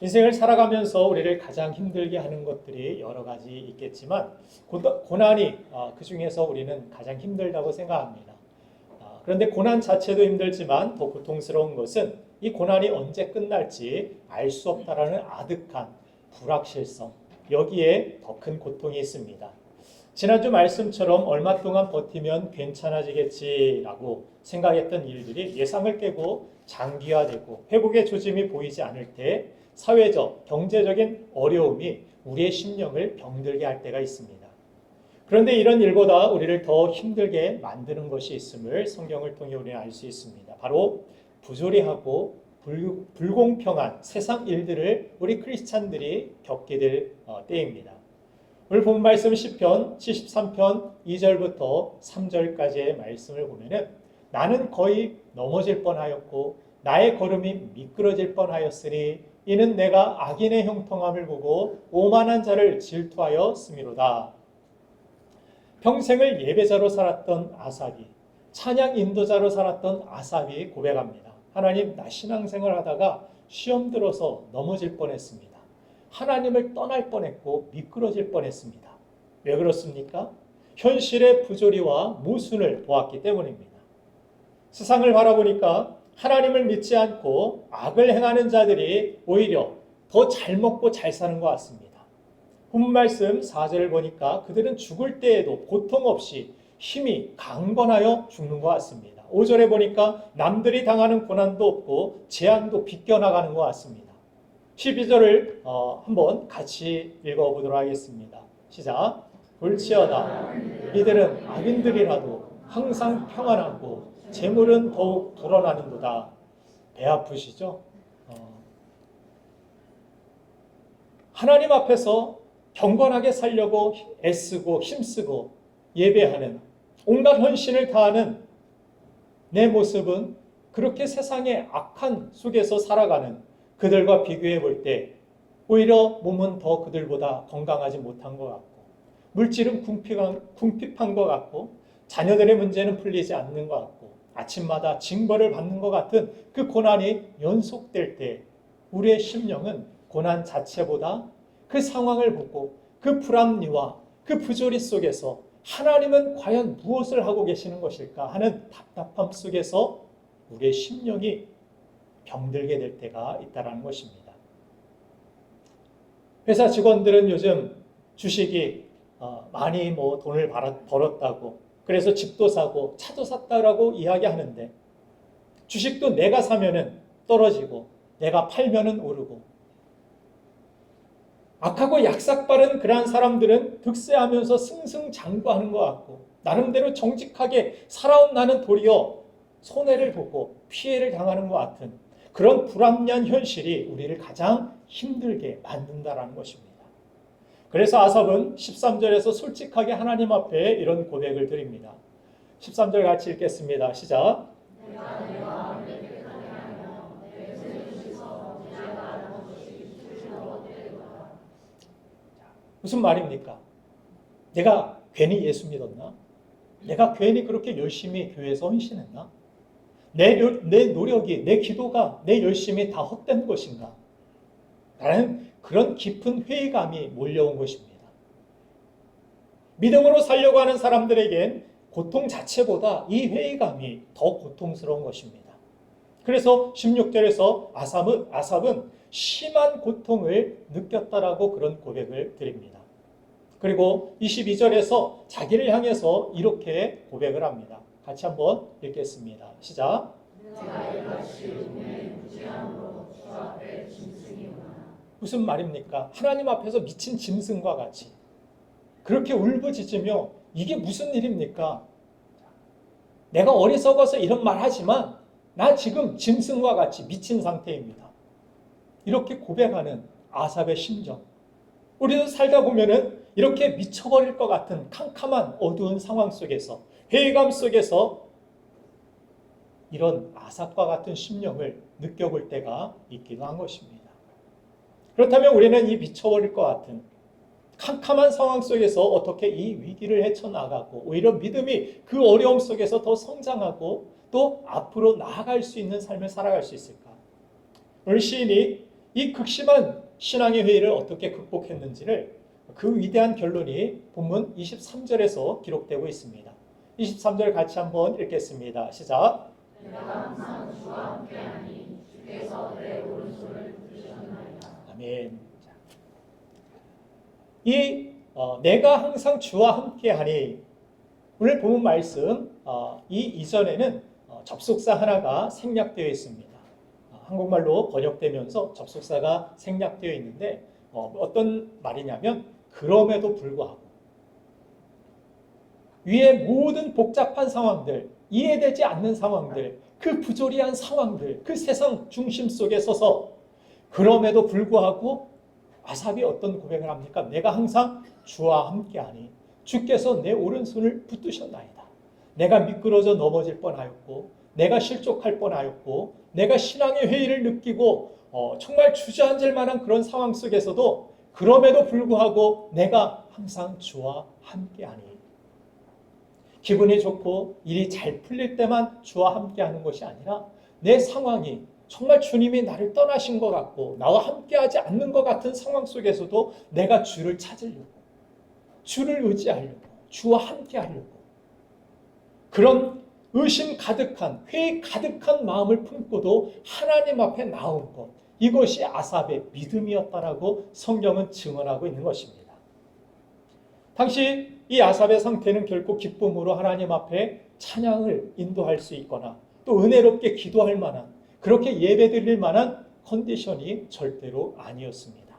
인생을 살아가면서 우리를 가장 힘들게 하는 것들이 여러 가지 있겠지만 고난이 그 중에서 우리는 가장 힘들다고 생각합니다. 그런데 고난 자체도 힘들지만 더 고통스러운 것은 이 고난이 언제 끝날지 알 수 없다라는 아득한 불확실성, 여기에 더 큰 고통이 있습니다. 지난주 말씀처럼 얼마 동안 버티면 괜찮아지겠지라고 생각했던 일들이 예상을 깨고 장기화되고 회복의 조짐이 보이지 않을 때 사회적, 경제적인 어려움이 우리의 심령을 병들게 할 때가 있습니다. 그런데 이런 일보다 우리를 더 힘들게 만드는 것이 있음을 성경을 통해 우리는 알 수 있습니다. 바로 부조리하고 불공평한 세상 일들을 우리 크리스찬들이 겪게 될 때입니다. 오늘 본 말씀 시편 73편 2절부터 3절까지의 말씀을 보면은 나는 거의 넘어질 뻔하였고 나의 걸음이 미끄러질 뻔하였으니 이는 내가 악인의 형통함을 보고 오만한 자를 질투하여 씀이로다. 평생을 예배자로 살았던 아삽이, 찬양 인도자로 살았던 아삽이 고백합니다. 하나님, 나 신앙생활 하다가 시험 들어서 넘어질 뻔했습니다. 하나님을 떠날 뻔했고 미끄러질 뻔했습니다. 왜 그렇습니까? 현실의 부조리와 모순을 보았기 때문입니다. 세상을 바라보니까 하나님을 믿지 않고 악을 행하는 자들이 오히려 더 잘 먹고 잘 사는 것 같습니다. 본문 말씀 4절을 보니까 그들은 죽을 때에도 고통 없이 힘이 강건하여 죽는 것 같습니다. 5절에 보니까 남들이 당하는 고난도 없고 재앙도 비껴나가는 것 같습니다. 12절을 한번 같이 읽어보도록 하겠습니다. 시작. 볼지어다 이들은 악인들이라도 항상 평안하고 재물은 더욱 불어나는도다. 배 아프시죠? 하나님 앞에서 경건하게 살려고 애쓰고 힘쓰고 예배하는 온갖 헌신을 다하는 내 모습은 그렇게 세상의 악한 속에서 살아가는 그들과 비교해 볼 때 오히려 몸은 더 그들보다 건강하지 못한 것 같고 물질은 궁핍한 것 같고 자녀들의 문제는 풀리지 않는 것 같고 아침마다 징벌을 받는 것 같은 그 고난이 연속될 때 우리의 심령은 고난 자체보다 그 상황을 보고 그 불합리와 그 부조리 속에서 하나님은 과연 무엇을 하고 계시는 것일까 하는 답답함 속에서 우리의 심령이 병들게 될 때가 있다는 것입니다. 회사 직원들은 요즘 주식이 많이 돈을 벌었다고 그래서 집도 사고 차도 샀다라고 이야기하는데 주식도 내가 사면은 떨어지고 내가 팔면은 오르고 악하고 약삭빠른 그러한 사람들은 득세하면서 승승장구하는 것 같고 나름대로 정직하게 살아온 나는 도리어 손해를 보고 피해를 당하는 것 같은 그런 불합리한 현실이 우리를 가장 힘들게 만든다는 것입니다. 그래서 아삽은 13절에서 솔직하게 하나님 앞에 이런 고백을 드립니다. 13절 같이 읽겠습니다. 시작. 무슨 말입니까? 내가 괜히 예수 믿었나? 내가 괜히 그렇게 열심히 교회에서 헌신했나? 내 노력이, 내 기도가, 내 열심이 다 헛된 것인가? 라는 그런 깊은 회의감이 몰려온 것입니다. 믿음으로 살려고 하는 사람들에겐 고통 자체보다 이 회의감이 더 고통스러운 것입니다. 그래서 16절에서 아삽은 심한 고통을 느꼈다라고 그런 고백을 드립니다. 그리고 22절에서 자기를 향해서 이렇게 고백을 합니다. 같이 한번 읽겠습니다. 시작. 무슨 말입니까? 하나님 앞에서 미친 짐승과 같이 그렇게 울부짖으며 이게 무슨 일입니까? 내가 어리석어서 이런 말 하지만 나 지금 짐승과 같이 미친 상태입니다. 이렇게 고백하는 아삽의 심정. 우리도 살다 보면은 이렇게 미쳐버릴 것 같은 캄캄한 어두운 상황 속에서 회의감 속에서 이런 아삽과 같은 심령을 느껴볼 때가 있기도 한 것입니다. 그렇다면 우리는 이 미쳐버릴 것 같은 캄캄한 상황 속에서 어떻게 이 위기를 헤쳐나가고 오히려 믿음이 그 어려움 속에서 더 성장하고 또 앞으로 나아갈 수 있는 삶을 살아갈 수 있을까? 오늘 시인이 이 극심한 신앙의 회의를 어떻게 극복했는지를 그 위대한 결론이 본문 23절에서 기록되고 있습니다. 23절 같이 한번 읽겠습니다. 시작. 내가 항상 주와 함께하니 주께서 내 오른손을 붙드셨나이다. 아멘. 내가 항상 주와 함께하니, 오늘 본문 말씀 이 이전에는 접속사 하나가 생략되어 있습니다. 한국말로 번역되면서 접속사가 생략되어 있는데 어떤 말이냐면 그럼에도 불구하고 위의 모든 복잡한 상황들, 이해되지 않는 상황들, 그 부조리한 상황들, 그 세상 중심 속에 서서 그럼에도 불구하고 아삽이 어떤 고백을 합니까? 내가 항상 주와 함께하니 주께서 내 오른손을 붙드셨나이다. 내가 미끄러져 넘어질 뻔하였고 내가 실족할 뻔하였고 내가 신앙의 회의를 느끼고 정말 주저앉을 만한 그런 상황 속에서도 그럼에도 불구하고 내가 항상 주와 함께하니, 기분이 좋고 일이 잘 풀릴 때만 주와 함께하는 것이 아니라 내 상황이 정말 주님이 나를 떠나신 것 같고 나와 함께하지 않는 것 같은 상황 속에서도 내가 주를 찾으려고, 주를 의지하려고, 주와 함께하려고, 그런 의심 가득한, 회의 가득한 마음을 품고도 하나님 앞에 나온 것, 이것이 아삽의 믿음이었다라고 성경은 증언하고 있는 것입니다. 당시 이 아삽의 상태는 결코 기쁨으로 하나님 앞에 찬양을 인도할 수 있거나 또 은혜롭게 기도할 만한, 그렇게 예배드릴 만한 컨디션이 절대로 아니었습니다.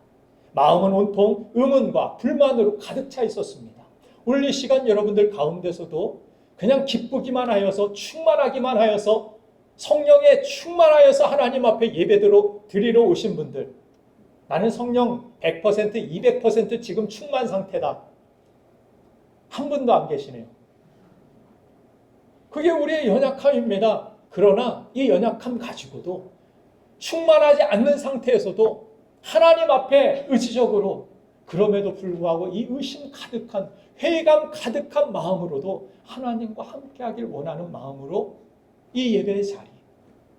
마음은 온통 의문과 불만으로 가득 차 있었습니다. 오늘 이 시간 여러분들 가운데서도 그냥 기쁘기만 하여서, 충만하기만 하여서, 성령에 충만하여서 하나님 앞에 예배드리러 오신 분들, 나는 성령 100%, 200% 지금 충만 상태다, 한 분도 안 계시네요. 그게 우리의 연약함입니다. 그러나 이 연약함 가지고도, 충만하지 않는 상태에서도 하나님 앞에 의지적으로, 그럼에도 불구하고 이 의심 가득한, 회의감 가득한 마음으로도 하나님과 함께하길 원하는 마음으로 이 예배의 자리,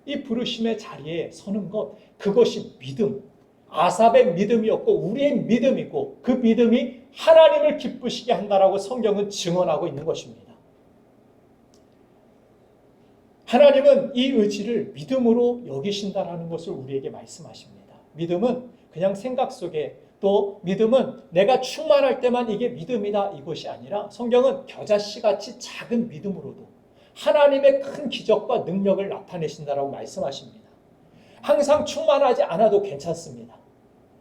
이 부르심의 자리에 서는 것, 그것이 믿음, 아삽의 믿음이었고 우리의 믿음이고, 그 믿음이 하나님을 기쁘시게 한다라고 성경은 증언하고 있는 것입니다. 하나님은 이 의지를 믿음으로 여기신다라는 것을 우리에게 말씀하십니다. 믿음은 그냥 생각 속에, 또 믿음은 내가 충만할 때만 이게 믿음이다, 이것이 아니라 성경은 겨자씨같이 작은 믿음으로도 하나님의 큰 기적과 능력을 나타내신다라고 말씀하십니다. 항상 충만하지 않아도 괜찮습니다.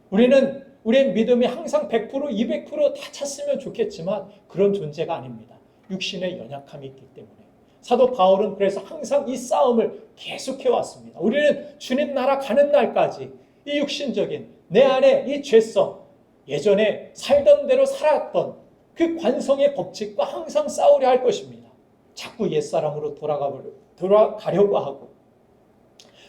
우리의 믿음이 항상 100%, 200%다 찼으면 좋겠지만 그런 존재가 아닙니다. 육신의 연약함이 있기 때문에. 사도 바울은 그래서 항상 이 싸움을 계속해왔습니다. 우리는 주님 나라 가는 날까지 이 육신적인 내 안에 이 죄성, 예전에 살던 대로 살았던 그 관성의 법칙과 항상 싸우려 할 것입니다. 자꾸 옛사람으로 돌아가려고 하고,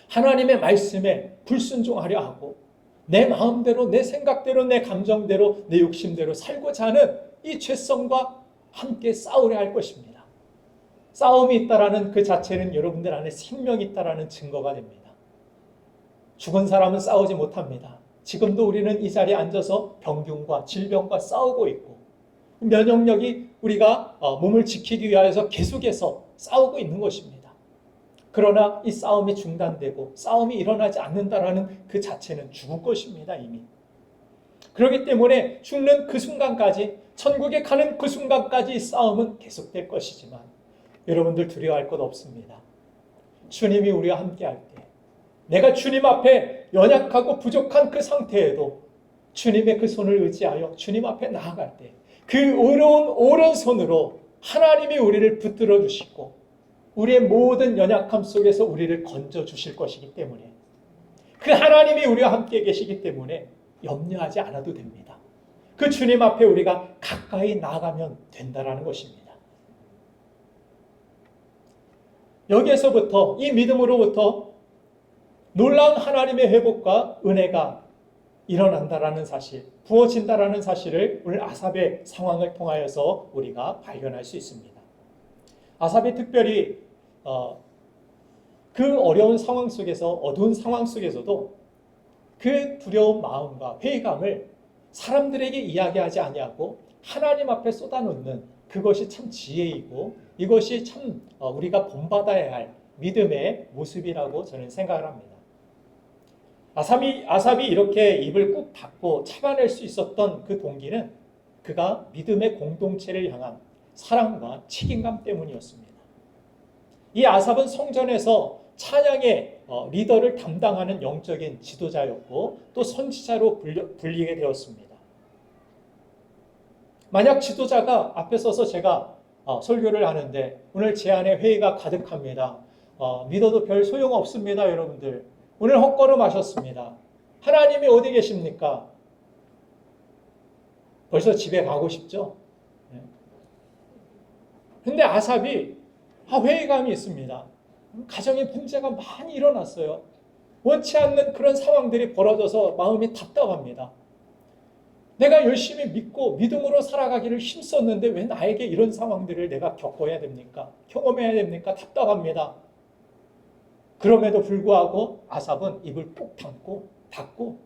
하나님의 말씀에 불순종하려 하고, 내 마음대로, 내 생각대로, 내 감정대로, 내 욕심대로 살고자 하는 이 죄성과 함께 싸우려 할 것입니다. 싸움이 있다라는 그 자체는 여러분들 안에 생명이 있다라는 증거가 됩니다. 죽은 사람은 싸우지 못합니다. 지금도 우리는 이 자리에 앉아서 병균과 질병과 싸우고 있고, 면역력이 우리가 몸을 지키기 위하여서 계속해서 싸우고 있는 것입니다. 그러나 이 싸움이 중단되고 싸움이 일어나지 않는다라는 그 자체는 죽을 것입니다, 이미. 그렇기 때문에 죽는 그 순간까지, 천국에 가는 그 순간까지 이 싸움은 계속될 것이지만 여러분들 두려워할 것 없습니다. 주님이 우리와 함께할 때, 내가 주님 앞에 연약하고 부족한 그 상태에도 주님의 그 손을 의지하여 주님 앞에 나아갈 때 그 의로운 오른손으로 하나님이 우리를 붙들어 주시고 우리의 모든 연약함 속에서 우리를 건져 주실 것이기 때문에, 그 하나님이 우리와 함께 계시기 때문에 염려하지 않아도 됩니다. 그 주님 앞에 우리가 가까이 나아가면 된다라는 것입니다. 여기에서부터, 이 믿음으로부터 놀라운 하나님의 회복과 은혜가 일어난다라는 사실, 부어진다라는 사실을 오늘 아삽의 상황을 통하여서 우리가 발견할 수 있습니다. 아삽이 특별히 그 어려운 상황 속에서, 어두운 상황 속에서도 그 두려운 마음과 회의감을 사람들에게 이야기하지 아니하고 하나님 앞에 쏟아놓는 그것이 참 지혜이고 이것이 참 우리가 본받아야 할 믿음의 모습이라고 저는 생각을 합니다. 아삽이 이렇게 입을 꾹 닫고 참아낼 수 있었던 그 동기는 그가 믿음의 공동체를 향한 사랑과 책임감 때문이었습니다. 이 아삽은 성전에서 찬양의 리더를 담당하는 영적인 지도자였고 또 선지자로 불리게 되었습니다. 만약 지도자가 앞에 서서 제가 설교를 하는데 오늘 제 안에 회의가 가득합니다. 믿어도 별 소용없습니다. 여러분들 오늘 헛걸음하셨습니다. 하나님이 어디 계십니까? 벌써 집에 가고 싶죠? 근데 아삽이 회의감이 있습니다. 가정에 문제가 많이 일어났어요. 원치 않는 그런 상황들이 벌어져서 마음이 답답합니다. 내가 열심히 믿고 믿음으로 살아가기를 힘썼는데 왜 나에게 이런 상황들을 내가 겪어야 됩니까? 경험해야 됩니까? 답답합니다. 그럼에도 불구하고 아삽은 입을 꾹 닫고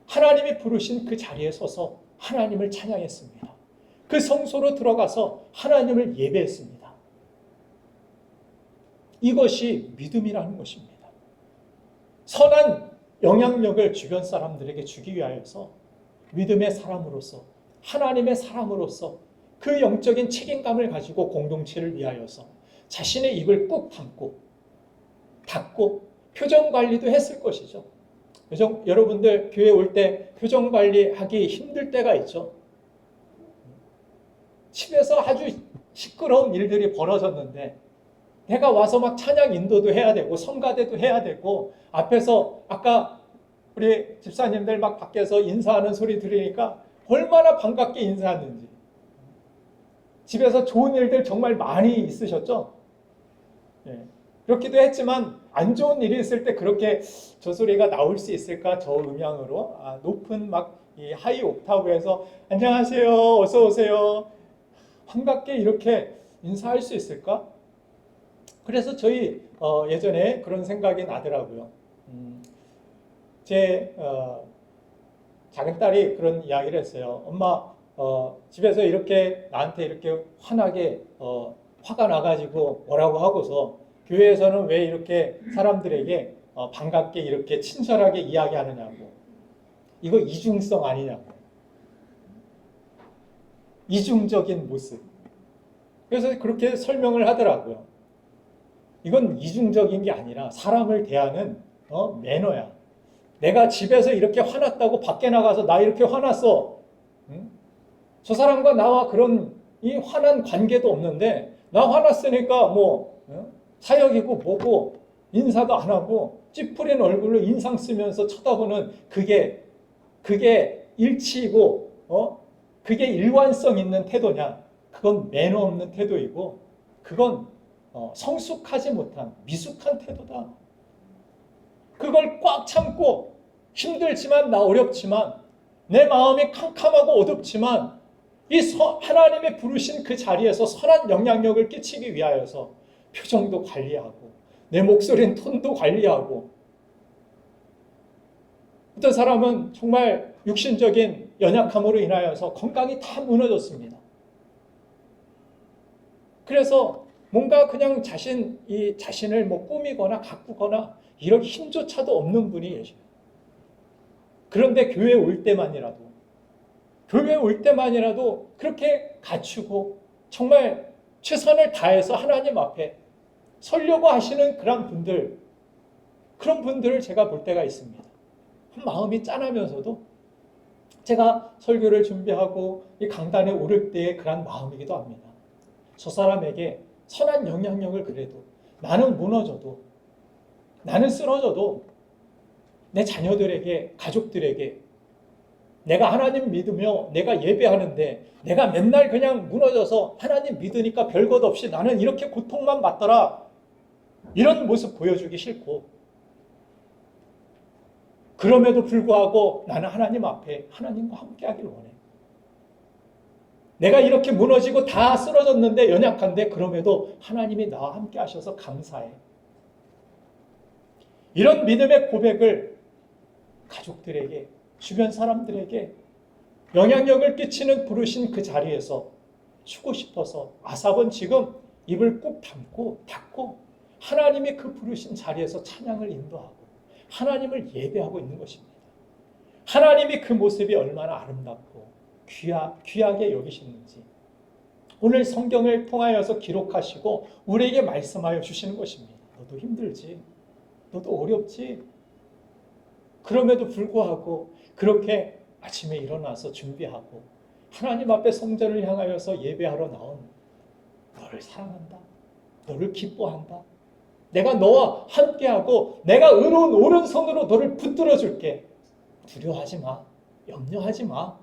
하나님이 부르신 그 자리에 서서 하나님을 찬양했습니다. 그 성소로 들어가서 하나님을 예배했습니다. 이것이 믿음이라는 것입니다. 선한 영향력을 주변 사람들에게 주기 위하여서 믿음의 사람으로서 하나님의 사람으로서 그 영적인 책임감을 가지고 공동체를 위하여서 자신의 입을 꾹 닫고 표정 관리도 했을 것이죠. 여러분들 교회 올 때 표정 관리하기 힘들 때가 있죠. 집에서 아주 시끄러운 일들이 벌어졌는데 내가 와서 막 찬양 인도도 해야 되고 성가대도 해야 되고 앞에서 아까 우리 집사님들 막 밖에서 인사하는 소리 들으니까 얼마나 반갑게 인사하는지. 집에서 좋은 일들 정말 많이 있으셨죠? 그렇기도 했지만 안 좋은 일이 있을 때 그렇게 저 소리가 나올 수 있을까? 저 음향으로 높은 막 이 하이 옥타브에서 안녕하세요, 어서 오세요. 반갑게 이렇게 인사할 수 있을까? 그래서 저희 예전에 그런 생각이 나더라고요. 제 작은 딸이 그런 이야기를 했어요. 엄마 집에서 이렇게 나한테 이렇게 환하게 화가 나가지고 뭐라고 하고서 교회에서는 왜 이렇게 사람들에게 반갑게 이렇게 친절하게 이야기하느냐고. 이거 이중성 아니냐고. 이중적인 모습. 그래서 그렇게 설명을 하더라고요. 이건 이중적인 게 아니라 사람을 대하는 매너야. 내가 집에서 이렇게 화났다고 밖에 나가서 나 이렇게 화났어. 응? 저 사람과 나와 그런 이 화난 관계도 없는데 나 화났으니까 뭐 사역이고 뭐고 인사도 안 하고 찌푸린 얼굴로 인상 쓰면서 쳐다보는 그게 일치이고 그게 일관성 있는 태도냐? 그건 매너 없는 태도이고 그건 성숙하지 못한 미숙한 태도다. 그걸 꽉 참고 힘들지만 나 어렵지만 내 마음이 캄캄하고 어둡지만 이 하나님의 부르신 그 자리에서 선한 영향력을 끼치기 위하여서 표정도 관리하고 내 목소리는 톤도 관리하고 어떤 사람은 정말 육신적인 연약함으로 인하여서 건강이 다 무너졌습니다. 그래서 뭔가 그냥 자신을 뭐 꾸미거나 가꾸거나 이런 힘조차도 없는 분이 계셔요. 그런데 교회에 올 때만이라도 그렇게 갖추고 정말 최선을 다해서 하나님 앞에 서려고 하시는 그런 분들을 제가 볼 때가 있습니다. 마음이 짠하면서도 제가 설교를 준비하고 이 강단에 오를 때의 그런 마음이기도 합니다. 저 사람에게 선한 영향력을 그래도 나는 무너져도 나는 쓰러져도 내 자녀들에게 가족들에게 내가 하나님 믿으며 내가 예배하는데 내가 맨날 그냥 무너져서 하나님 믿으니까 별것 없이 나는 이렇게 고통만 받더라 이런 모습 보여주기 싫고 그럼에도 불구하고 나는 하나님 앞에 하나님과 함께 하길 원해. 내가 이렇게 무너지고 다 쓰러졌는데 연약한데 그럼에도 하나님이 나와 함께 하셔서 감사해. 이런 믿음의 고백을 가족들에게, 주변 사람들에게 영향력을 끼치는 부르신 그 자리에서 쉬고 싶어서 아삽은 지금 입을 꾹 닫고 하나님의 그 부르신 자리에서 찬양을 인도하고 하나님을 예배하고 있는 것입니다. 하나님이 그 모습이 얼마나 아름답고 귀하게 여기시는지 오늘 성경을 통하여서 기록하시고 우리에게 말씀하여 주시는 것입니다. 너도 힘들지? 너도 어렵지? 그럼에도 불구하고 그렇게 아침에 일어나서 준비하고 하나님 앞에 성전을 향하여서 예배하러 나온 너를 사랑한다. 너를 기뻐한다. 내가 너와 함께하고 내가 의로운 오른손으로 너를 붙들어 줄게. 두려워하지 마. 염려하지 마.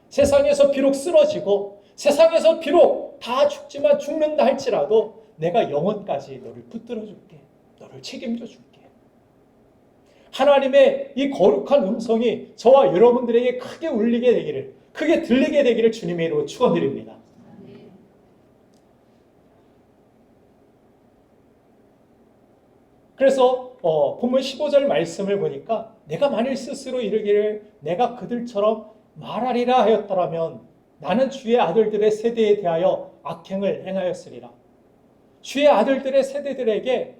세상에서 비록 쓰러지고 세상에서 비록 다 죽지만 죽는다 할지라도 내가 영원까지 너를 붙들어 줄게. 너를 책임져 줄게. 하나님의 이 거룩한 음성이 저와 여러분들에게 크게 울리게 되기를, 크게 들리게 되기를 주님의 이름으로 축원드립니다. 그래서 본문 15절 말씀을 보니까 내가 만일 스스로 이르기를 내가 그들처럼 말하리라 하였더라면 나는 주의 아들들의 세대에 대하여 악행을 행하였으리라. 주의 아들들의 세대들에게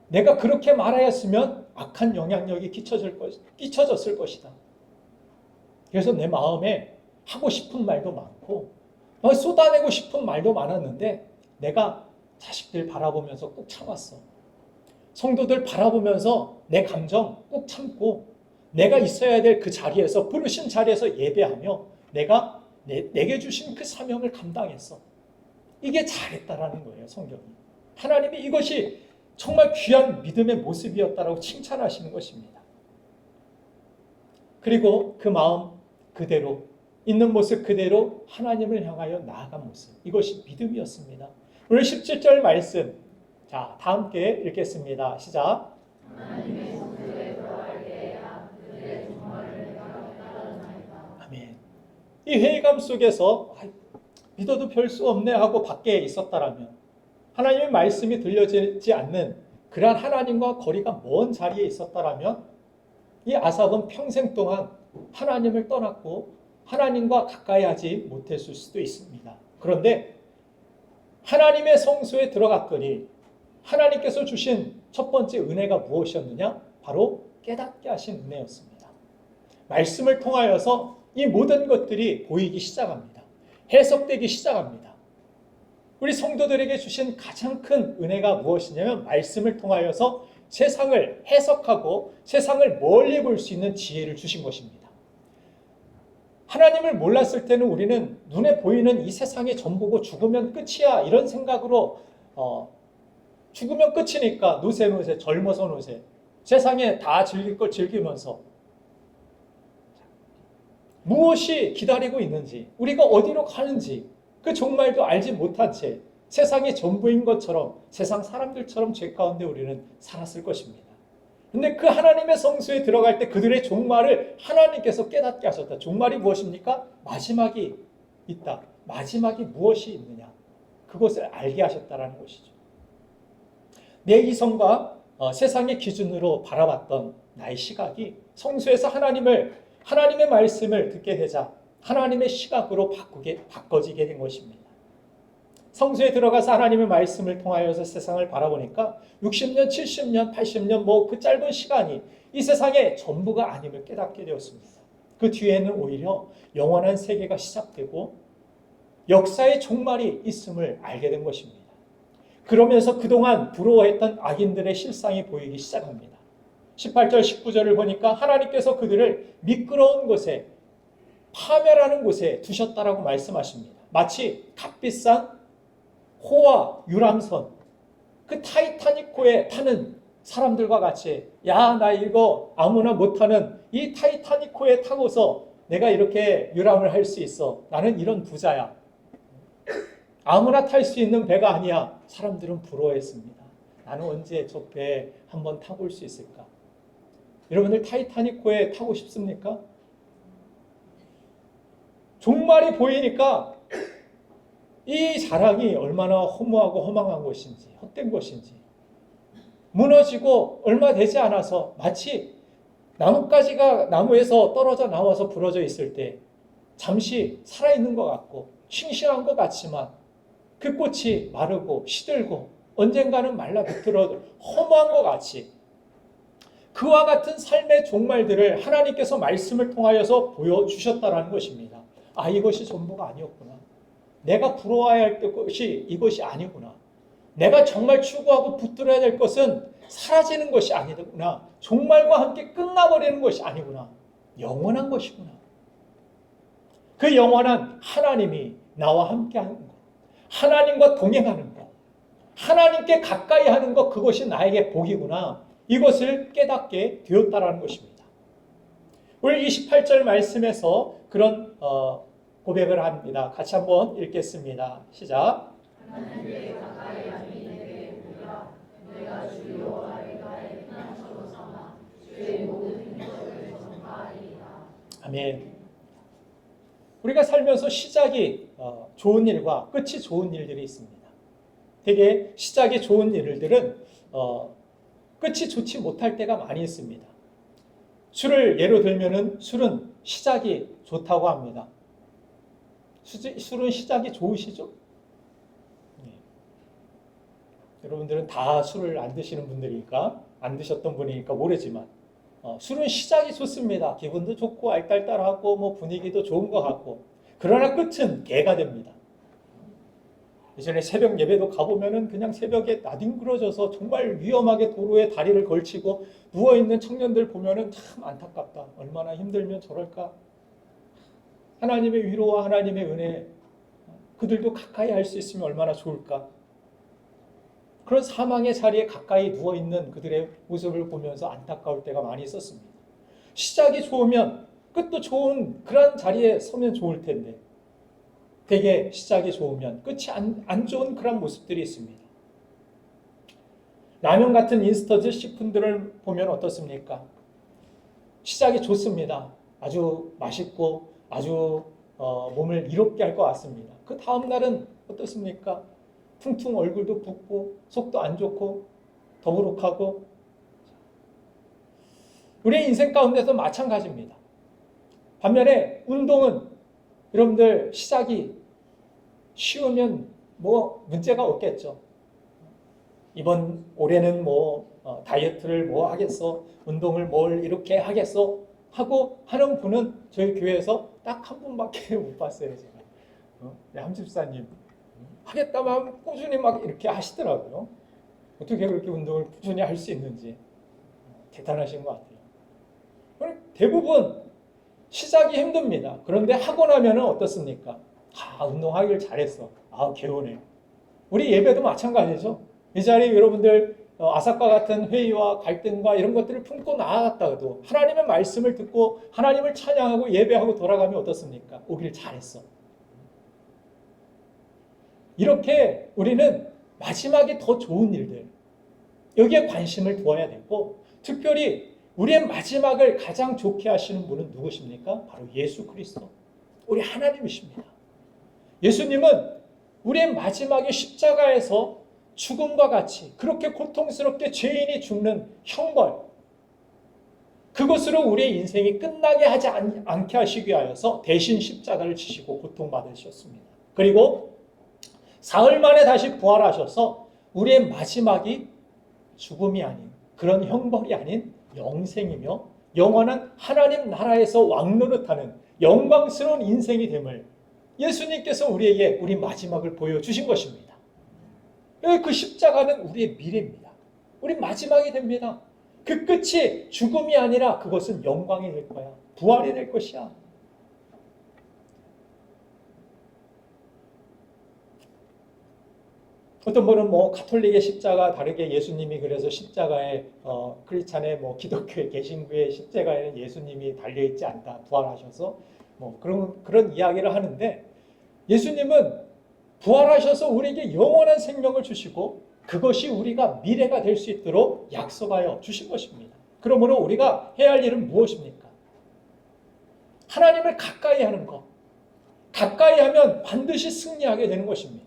내가 그렇게 말하였으면 악한 영향력이 끼쳐졌을 것이다. 그래서 내 마음에 하고 싶은 말도 많고 쏟아내고 싶은 말도 많았는데 내가 자식들 바라보면서 꾹 참았어. 성도들 바라보면서 내 감정 꾹 참고 내가 있어야 될 그 자리에서 부르신 자리에서 예배하며 내가 내게 주신 그 사명을 감당했어. 이게 잘했다라는 거예요. 성경이. 하나님이 이것이 정말 귀한 믿음의 모습이었다라고 칭찬하시는 것입니다. 그리고 그 마음 그대로 있는 모습 그대로 하나님을 향하여 나아간 모습, 이것이 믿음이었습니다. 오늘 17절 말씀, 자, 다 함께 읽겠습니다. 시작. 하나님의 성소에 들어갈 때야 그들의 종말을 내가 깨달았나이다. 아멘. 이 회의감 속에서 믿어도 별 수 없네 하고 밖에 있었다라면, 하나님의 말씀이 들려지지 않는 그러한 하나님과 거리가 먼 자리에 있었다라면 이 아삽은 평생 동안 하나님을 떠났고 하나님과 가까이 하지 못했을 수도 있습니다. 그런데 하나님의 성소에 들어갔더니 하나님께서 주신 첫 번째 은혜가 무엇이었느냐? 바로 깨닫게 하신 은혜였습니다. 말씀을 통하여서 이 모든 것들이 보이기 시작합니다. 해석되기 시작합니다. 우리 성도들에게 주신 가장 큰 은혜가 무엇이냐면 말씀을 통하여서 세상을 해석하고 세상을 멀리 볼 수 있는 지혜를 주신 것입니다. 하나님을 몰랐을 때는 우리는 눈에 보이는 이 세상이 전부고 죽으면 끝이야 이런 생각으로 죽으면 끝이니까 노세 젊어서 노세 세상에 다 즐길 걸 즐기면서 무엇이 기다리고 있는지 우리가 어디로 가는지 그 종말도 알지 못한 채 세상이 전부인 것처럼 세상 사람들처럼 죄 가운데 우리는 살았을 것입니다. 근데 그 하나님의 성소에 들어갈 때 그들의 종말을 하나님께서 깨닫게 하셨다. 종말이 무엇입니까? 마지막이 있다. 마지막이 무엇이 있느냐? 그것을 알게 하셨다라는 것이죠. 내 이성과 세상의 기준으로 바라봤던 나의 시각이 성소에서 하나님의 말씀을 듣게 되자 하나님의 시각으로 바꿔지게 된 것입니다. 성소에 들어가서 하나님의 말씀을 통하여서 세상을 바라보니까 60년, 70년, 80년 그 짧은 시간이 이 세상의 전부가 아님을 깨닫게 되었습니다. 그 뒤에는 오히려 영원한 세계가 시작되고 역사의 종말이 있음을 알게 된 것입니다. 그러면서 그동안 부러워했던 악인들의 실상이 보이기 시작합니다. 18절, 19절을 보니까 하나님께서 그들을 미끄러운 곳에 파멸하는 곳에 두셨다라고 말씀하십니다. 마치 값비싼 호와 유람선, 그 타이타닉호에 타는 사람들과 같이 나 이거 아무나 못하는 이 타이타닉호에 타고서 내가 이렇게 유람을 할 수 있어. 나는 이런 부자야. 아무나 탈 수 있는 배가 아니야. 사람들은 부러워했습니다. 나는 언제 저 배 한번 타볼 수 있을까? 여러분들 타이타닉호에 타고 싶습니까? 종말이 보이니까 이 자랑이 얼마나 허무하고 허망한 것인지, 헛된 것인지, 무너지고 얼마 되지 않아서 마치 나뭇가지가 나무에서 떨어져 나와서 부러져 있을 때 잠시 살아있는 것 같고 싱싱한 것 같지만 그 꽃이 마르고 시들고 언젠가는 말라 비틀어 허무한 것 같이 그와 같은 삶의 종말들을 하나님께서 말씀을 통하여서 보여주셨다라는 것입니다. 아, 이것이 전부가 아니었구나. 내가 부러워야 할 것이 이것이 아니구나. 내가 정말 추구하고 붙들어야 될 것은 사라지는 것이 아니구나. 종말과 함께 끝나버리는 것이 아니구나. 영원한 것이구나. 그 영원한 하나님이 나와 함께 하는 것, 하나님과 동행하는 것, 하나님께 가까이 하는 것, 그것이 나에게 복이구나. 이것을 깨닫게 되었다라는 것입니다. 오늘 28절 말씀에서 그런 고백을 합니다. 같이 한번 읽겠습니다. 시작. 하나님께 가까이 함이 내게 보이라. 내가 주 여호와의 나의 피난처로 삼아 주의 모든 행적을 전파하리이다. 아멘. 우리가 살면서 시작이 좋은 일과 끝이 좋은 일들이 있습니다. 되게 시작이 좋은 일들은 끝이 좋지 못할 때가 많이 있습니다. 술을 예로 들면은 술은 시작이 좋다고 합니다. 술은 시작이 좋으시죠? 네. 여러분들은 다 술을 안 드시는 분들이니까 안 드셨던 분이니까 모르지만 술은 시작이 좋습니다. 기분도 좋고 알딸딸하고 뭐 분위기도 좋은 것 같고 그러나 끝은 개가 됩니다. 예전에 새벽 예배도 가보면은 그냥 새벽에 나뒹굴어져서 정말 위험하게 도로에 다리를 걸치고 누워있는 청년들 보면은 참 안타깝다. 얼마나 힘들면 저럴까. 하나님의 위로와 하나님의 은혜, 그들도 가까이 할 수 있으면 얼마나 좋을까. 그런 사망의 자리에 가까이 누워있는 그들의 모습을 보면서 안타까울 때가 많이 있었습니다. 시작이 좋으면 끝도 좋은 그런 자리에 서면 좋을 텐데 되게 시작이 좋으면 끝이 안 좋은 그런 모습들이 있습니다. 라면 같은 인스턴트 식품들을 보면 어떻습니까? 시작이 좋습니다. 아주 맛있고 아주 몸을 이롭게 할 것 같습니다. 그 다음 날은 어떻습니까? 퉁퉁 얼굴도 붓고 속도 안 좋고 더부룩하고 우리의 인생 가운데서 마찬가지입니다. 반면에 운동은 여러분들 시작이 쉬우면 뭐 문제가 없겠죠. 이번 올해는 다이어트를 뭐 하겠어, 운동을 뭘 이렇게 하겠어 하고 하는 분은 저희 교회에서 딱 한 분밖에 못 봤어요. 제가 함집사님 하겠다면 꾸준히 막 이렇게 하시더라고요. 어떻게 그렇게 운동을 꾸준히 할 수 있는지 대단하신 것 같아요. 대부분 시작이 힘듭니다. 그런데 하고 나면 어떻습니까? 운동하길 잘했어. 개운해. 우리 예배도 마찬가지죠. 이 자리에 여러분들 아삭과 같은 회의와 갈등과 이런 것들을 품고 나아갔다가도 하나님의 말씀을 듣고 하나님을 찬양하고 예배하고 돌아가면 어떻습니까? 오길 잘했어. 이렇게 우리는 마지막에 더 좋은 일들, 여기에 관심을 두어야 되고 특별히 우리의 마지막을 가장 좋게 하시는 분은 누구십니까? 바로 예수 그리스도, 우리 하나님이십니다. 예수님은 우리의 마지막에 십자가에서 죽음과 같이 그렇게 고통스럽게 죄인이 죽는 형벌, 그것으로 우리의 인생이 끝나게 하지 않게 하시기 위하여서 대신 십자가를 지시고 고통받으셨습니다. 그리고 사흘 만에 다시 부활하셔서 우리의 마지막이 죽음이 아닌 그런 형벌이 아닌 영생이며 영원한 하나님 나라에서 왕노릇하는 영광스러운 인생이 됨을 예수님께서 우리에게 우리 마지막을 보여주신 것입니다. 그 십자가는 우리의 미래입니다. 우리 마지막이 됩니다. 그 끝이 죽음이 아니라 그것은 영광이 될 거야. 부활이 될 것이야. 어떤 분은 가톨릭의 십자가 다르게 예수님이 그래서 십자가에 크리스찬의 기독교의 개신교의 십자가에는 예수님이 달려있지 않다. 부활하셔서 그런 이야기를 하는데 예수님은 부활하셔서 우리에게 영원한 생명을 주시고 그것이 우리가 미래가 될 수 있도록 약속하여 주신 것입니다. 그러므로 우리가 해야 할 일은 무엇입니까? 하나님을 가까이 하는 것. 가까이 하면 반드시 승리하게 되는 것입니다.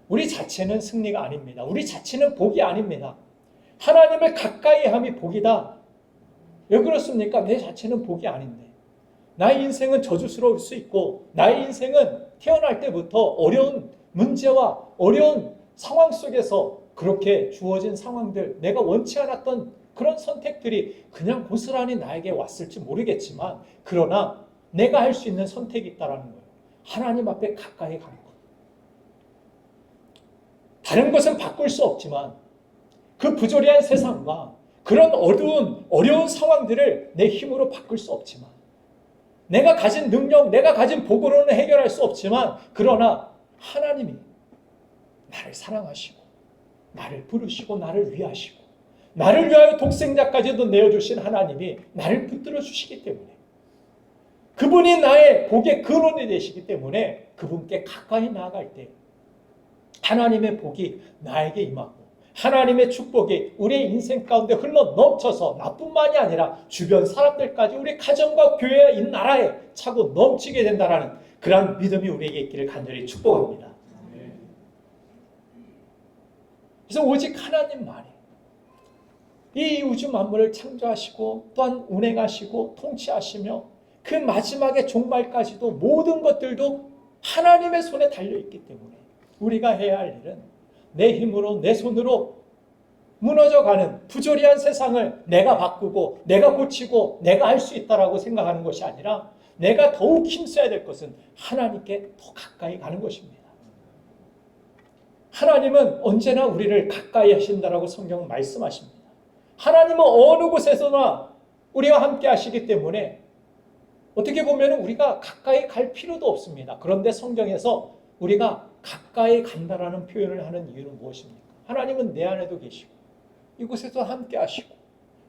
우리 자체는 승리가 아닙니다. 우리 자체는 복이 아닙니다. 하나님을 가까이 함이 복이다. 왜 그렇습니까? 내 자체는 복이 아닌데. 나의 인생은 저주스러울 수 있고 나의 인생은 태어날 때부터 어려운 문제와 어려운 상황 속에서 그렇게 주어진 상황들, 내가 원치 않았던 그런 선택들이 그냥 고스란히 나에게 왔을지 모르겠지만 그러나 내가 할 수 있는 선택이 있다는 거예요. 하나님 앞에 가까이 가는 것. 다른 것은 바꿀 수 없지만 그 부조리한 세상과 그런 어려운 상황들을 내 힘으로 바꿀 수 없지만 내가 가진 능력, 내가 가진 복으로는 해결할 수 없지만 그러나 하나님이 나를 사랑하시고 나를 부르시고 나를 위하시고 나를 위하여 독생자까지도 내어주신 하나님이 나를 붙들어 주시기 때문에 그분이 나의 복의 근원이 되시기 때문에 그분께 가까이 나아갈 때 하나님의 복이 나에게 임하고 하나님의 축복이 우리의 인생 가운데 흘러 넘쳐서 나뿐만이 아니라 주변 사람들까지 우리 가정과 교회 이 나라에 차고 넘치게 된다는 그러한 믿음이 우리에게 있기를 간절히 축복합니다. 그래서 오직 하나님만이 이 우주 만물을 창조하시고 또한 운행하시고 통치하시며 그 마지막에 종말까지도 모든 것들도 하나님의 손에 달려있기 때문에 우리가 해야 할 일은 내 힘으로 내 손으로 무너져가는 부조리한 세상을 내가 바꾸고 내가 고치고 내가 할 수 있다라고 생각하는 것이 아니라 내가 더욱 힘써야 될 것은 하나님께 더 가까이 가는 것입니다. 하나님은 언제나 우리를 가까이 하신다라고 성경은 말씀하십니다. 하나님은 어느 곳에서나 우리와 함께 하시기 때문에 어떻게 보면 우리가 가까이 갈 필요도 없습니다. 그런데 성경에서 우리가 가까이 간다라는 표현을 하는 이유는 무엇입니까? 하나님은 내 안에도 계시고 이곳에서 함께 하시고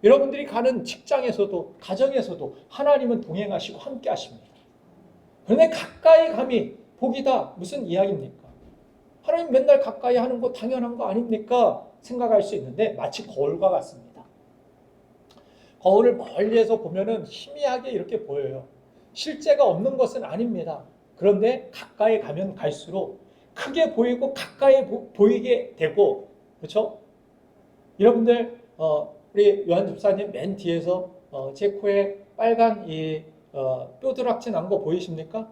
여러분들이 가는 직장에서도 가정에서도 하나님은 동행하시고 함께 하십니다. 그런데 가까이 감이 복이다 무슨 이야기입니까? 하나님 맨날 가까이 하는 거 당연한 거 아닙니까? 생각할 수 있는데 마치 거울과 같습니다. 거울을 멀리에서 보면은 희미하게 이렇게 보여요. 실제가 없는 것은 아닙니다. 그런데 가까이 가면 갈수록 크게 보이고 가까이 보이게 되고 그렇죠? 여러분들 우리 요한 집사님 맨 뒤에서 제 코에 빨간 이 뾰드락지 난 거 보이십니까?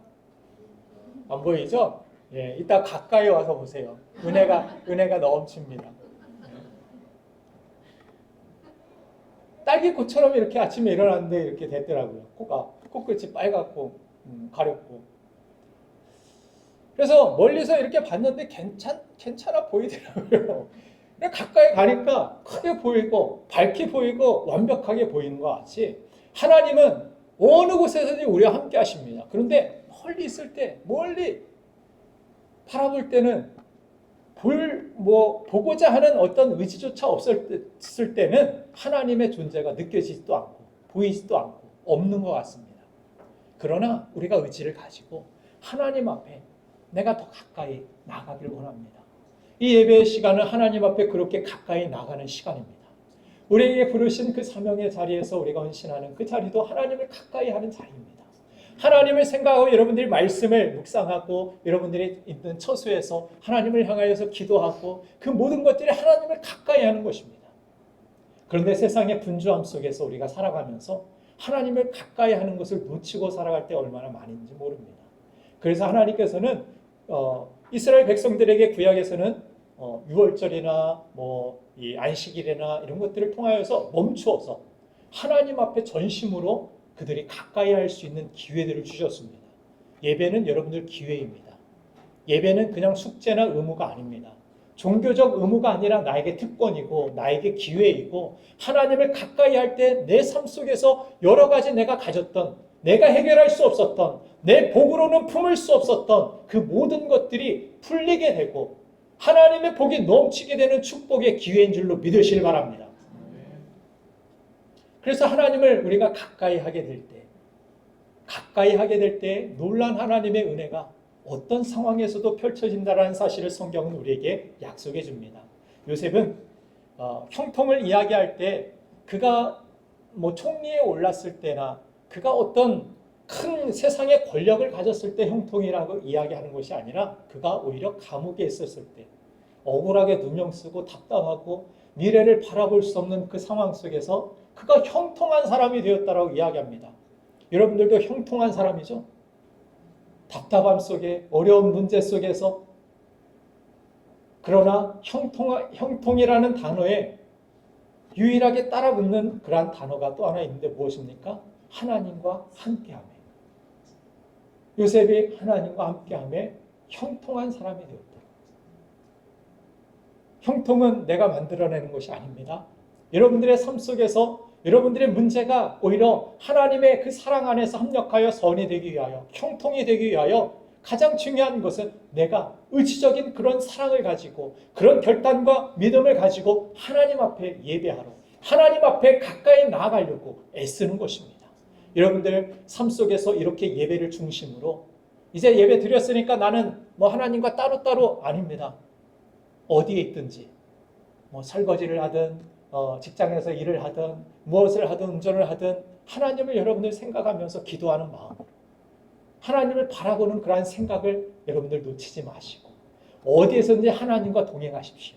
안 보이죠? 예, 이따 가까이 와서 보세요. 은혜가 넘칩니다. 딸기꽃처럼 이렇게 아침에 일어났는데 이렇게 됐더라고요. 코끝이 빨갛고 가렵고. 그래서 멀리서 이렇게 봤는데 괜찮아 보이더라고요. 가까이 가니까 크게 보이고 밝게 보이고 완벽하게 보이는 것 같이 하나님은 어느 곳에서든 우리와 함께 하십니다. 그런데 멀리 있을 때 멀리 바라볼 때는 보고자 하는 어떤 의지조차 없을 때는 하나님의 존재가 느껴지지도 않고 보이지도 않고 없는 것 같습니다. 그러나 우리가 의지를 가지고 하나님 앞에 내가 더 가까이 나가기를 원합니다. 이 예배의 시간은 하나님 앞에 그렇게 가까이 나가는 시간입니다. 우리에게 부르신 그 사명의 자리에서 우리가 헌신하는 그 자리도 하나님을 가까이 하는 자리입니다. 하나님을 생각하고 여러분들이 말씀을 묵상하고 여러분들이 있는 처소에서 하나님을 향하여서 기도하고 그 모든 것들이 하나님을 가까이 하는 것입니다. 그런데 세상의 분주함 속에서 우리가 살아가면서 하나님을 가까이 하는 것을 놓치고 살아갈 때 얼마나 많은지 모릅니다. 그래서 하나님께서는 이스라엘 백성들에게 구약에서는 유월절이나 이 안식일이나 이런 것들을 통하여서 멈추어서 하나님 앞에 전심으로 그들이 가까이 할 수 있는 기회들을 주셨습니다. 예배는 여러분들 기회입니다. 예배는 그냥 숙제나 의무가 아닙니다. 종교적 의무가 아니라 나에게 특권이고 나에게 기회이고 하나님을 가까이 할 때 내 삶 속에서 여러 가지 내가 가졌던 내가 해결할 수 없었던 내 복으로는 품을 수 없었던 그 모든 것들이 풀리게 되고 하나님의 복이 넘치게 되는 축복의 기회인 줄로 믿으시길 바랍니다. 그래서 하나님을 우리가 가까이 하게 될 때 놀란 하나님의 은혜가 어떤 상황에서도 펼쳐진다는 사실을 성경은 우리에게 약속해 줍니다. 요셉은 형통을 이야기할 때 그가 총리에 올랐을 때나 그가 어떤 큰 세상의 권력을 가졌을 때 형통이라고 이야기하는 것이 아니라 그가 오히려 감옥에 있었을 때 억울하게 누명 쓰고 답답하고 미래를 바라볼 수 없는 그 상황 속에서 그가 형통한 사람이 되었다라고 이야기합니다. 여러분들도 형통한 사람이죠? 답답함 속에, 어려운 문제 속에서. 그러나 형통이라는 단어에 유일하게 따라붙는 그러한 단어가 또 하나 있는데 무엇입니까? 하나님과 함께함에. 요셉이 하나님과 함께함에 형통한 사람이 되었다. 형통은 내가 만들어내는 것이 아닙니다. 여러분들의 삶 속에서 여러분들의 문제가 오히려 하나님의 그 사랑 안에서 합력하여 선이 되기 위하여, 형통이 되기 위하여 가장 중요한 것은 내가 의지적인 그런 사랑을 가지고 그런 결단과 믿음을 가지고 하나님 앞에 예배하러, 하나님 앞에 가까이 나아가려고 애쓰는 것입니다. 여러분들 삶 속에서 이렇게 예배를 중심으로 이제 예배 드렸으니까 나는 뭐 하나님과 따로따로 아닙니다. 어디에 있든지 뭐 설거지를 하든 직장에서 일을 하든 무엇을 하든 운전을 하든 하나님을 여러분들 생각하면서 기도하는 마음으로 하나님을 바라보는 그러한 생각을 여러분들 놓치지 마시고 어디에서든지 하나님과 동행하십시오.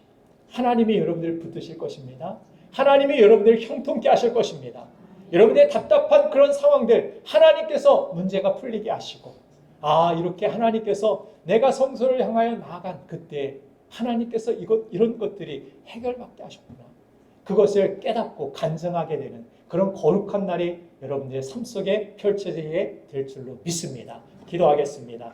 하나님이 여러분들을 붙드실 것입니다. 하나님이 여러분들을 형통케 하실 것입니다. 여러분들의 답답한 그런 상황들 하나님께서 문제가 풀리게 하시고 이렇게 하나님께서 내가 성소를 향하여 나아간 그때 하나님께서 이런 것들이 해결받게 하셨구나. 그것을 깨닫고 간증하게 되는 그런 거룩한 날이 여러분들의 삶 속에 펼쳐지게 될 줄로 믿습니다. 기도하겠습니다.